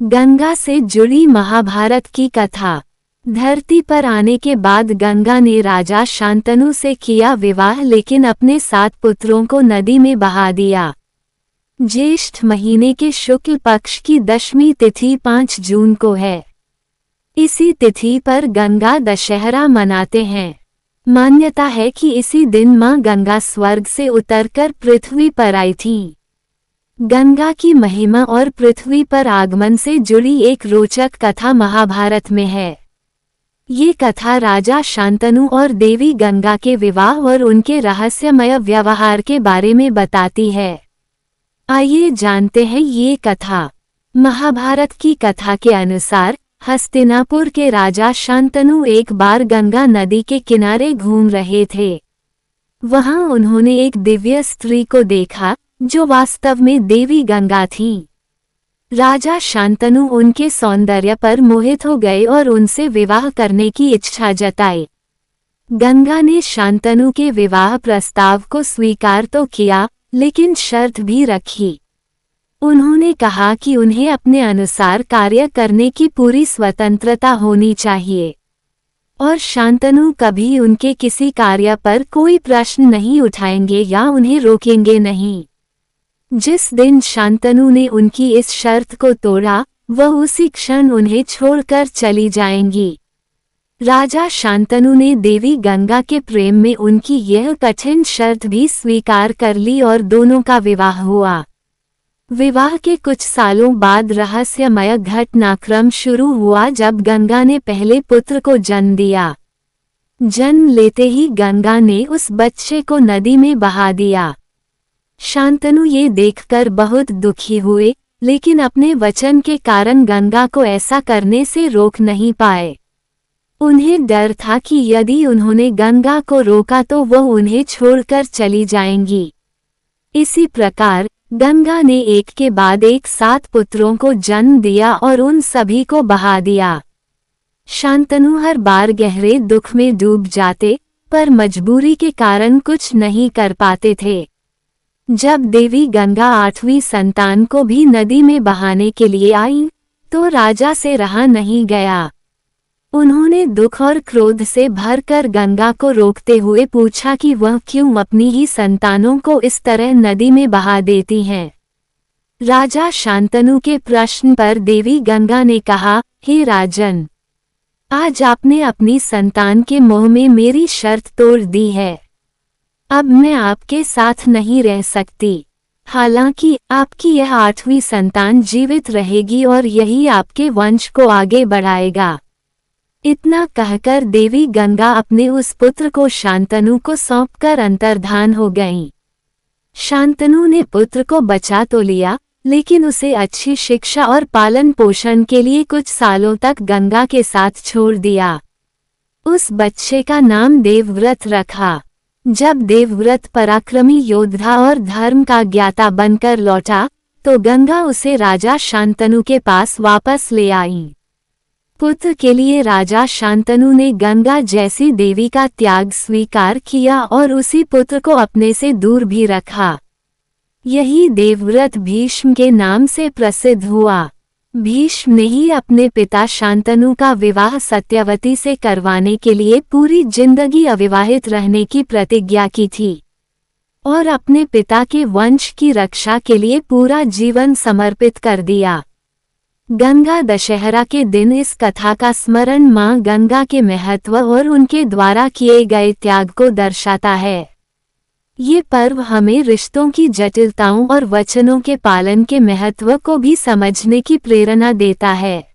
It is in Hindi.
गंगा से जुड़ी महाभारत की कथा। धरती पर आने के बाद गंगा ने राजा शांतनु से किया विवाह, लेकिन अपने 7 पुत्रों को नदी में बहा दिया। ज्येष्ठ महीने के शुक्ल पक्ष की 10वीं तिथि 5 जून को है। इसी तिथि पर गंगा दशहरा मनाते हैं। मान्यता है कि इसी दिन मां गंगा स्वर्ग से उतरकर पृथ्वी पर आई थीं। गंगा की महिमा और पृथ्वी पर आगमन से जुड़ी एक रोचक कथा महाभारत में है। ये कथा राजा शांतनु और देवी गंगा के विवाह और उनके रहस्यमय व्यवहार के बारे में बताती है। आइए जानते हैं ये कथा। महाभारत की कथा के अनुसार हस्तिनापुर के राजा शांतनु एक बार गंगा नदी के किनारे घूम रहे थे। वहां उन्होंने एक दिव्य स्त्री को देखा जो वास्तव में देवी गंगा थीं। राजा शांतनु उनके सौंदर्य पर मोहित हो गए और उनसे विवाह करने की इच्छा जताई। गंगा ने शांतनु के विवाह प्रस्ताव को स्वीकार तो किया, लेकिन शर्त भी रखी। उन्होंने कहा कि उन्हें अपने अनुसार कार्य करने की पूरी स्वतंत्रता होनी चाहिए और शांतनु कभी उनके किसी कार्य पर कोई प्रश्न नहीं उठाएंगे या उन्हें रोकेंगे नहीं। जिस दिन शांतनु ने उनकी इस शर्त को तोड़ा, वह उसी क्षण उन्हें छोड़कर चली जाएंगी। राजा शांतनु ने देवी गंगा के प्रेम में उनकी यह कठिन शर्त भी स्वीकार कर ली और दोनों का विवाह हुआ। विवाह के कुछ सालों बाद रहस्यमय घटनाक्रम शुरू हुआ जब गंगा ने पहले पुत्र को जन्म दिया। जन्म लेते ही गंगा ने उस बच्चे को नदी में बहा दिया। शांतनु ये देखकर बहुत दुखी हुए, लेकिन अपने वचन के कारण गंगा को ऐसा करने से रोक नहीं पाए। उन्हें डर था कि यदि उन्होंने गंगा को रोका तो वह उन्हें छोड़कर चली जाएंगी। इसी प्रकार गंगा ने एक के बाद एक 7 पुत्रों को जन्म दिया और उन सभी को बहा दिया। शांतनु हर बार गहरे दुख में डूब जाते, पर मजबूरी के कारण कुछ नहीं कर पाते थे। जब देवी गंगा 8वीं संतान को भी नदी में बहाने के लिए आई, तो राजा से रहा नहीं गया। उन्होंने दुख और क्रोध से भरकर गंगा को रोकते हुए पूछा कि वह क्यों अपनी ही संतानों को इस तरह नदी में बहा देती हैं। राजा शांतनु के प्रश्न पर देवी गंगा ने कहा, हे राजन, आज आपने अपनी संतान के मोह में मेरी शर्त तोड़ दी है। अब मैं आपके साथ नहीं रह सकती। हालांकि आपकी यह 8वीं संतान जीवित रहेगी और यही आपके वंश को आगे बढ़ाएगा। इतना कहकर देवी गंगा अपने उस पुत्र को शांतनु को सौंपकर अंतर्धान हो गईं। शांतनु ने पुत्र को बचा तो लिया, लेकिन उसे अच्छी शिक्षा और पालन पोषण के लिए कुछ सालों तक गंगा के साथ छोड़ दिया। उस बच्चे का नाम देवव्रत रखा। जब देवव्रत पराक्रमी योद्धा और धर्म का ज्ञाता बनकर लौटा, तो गंगा उसे राजा शांतनु के पास वापस ले आई। पुत्र के लिए राजा शांतनु ने गंगा जैसी देवी का त्याग स्वीकार किया और उसी पुत्र को अपने से दूर भी रखा। यही देवव्रत भीष्म के नाम से प्रसिद्ध हुआ। भीष्म ने ही अपने पिता शांतनु का विवाह सत्यवती से करवाने के लिए पूरी जिंदगी अविवाहित रहने की प्रतिज्ञा की थी और अपने पिता के वंश की रक्षा के लिए पूरा जीवन समर्पित कर दिया। गंगा दशहरा के दिन इस कथा का स्मरण मां गंगा के महत्व और उनके द्वारा किए गए त्याग को दर्शाता है। ये पर्व हमें रिश्तों की जटिलताओं और वचनों के पालन के महत्व को भी समझने की प्रेरणा देता है।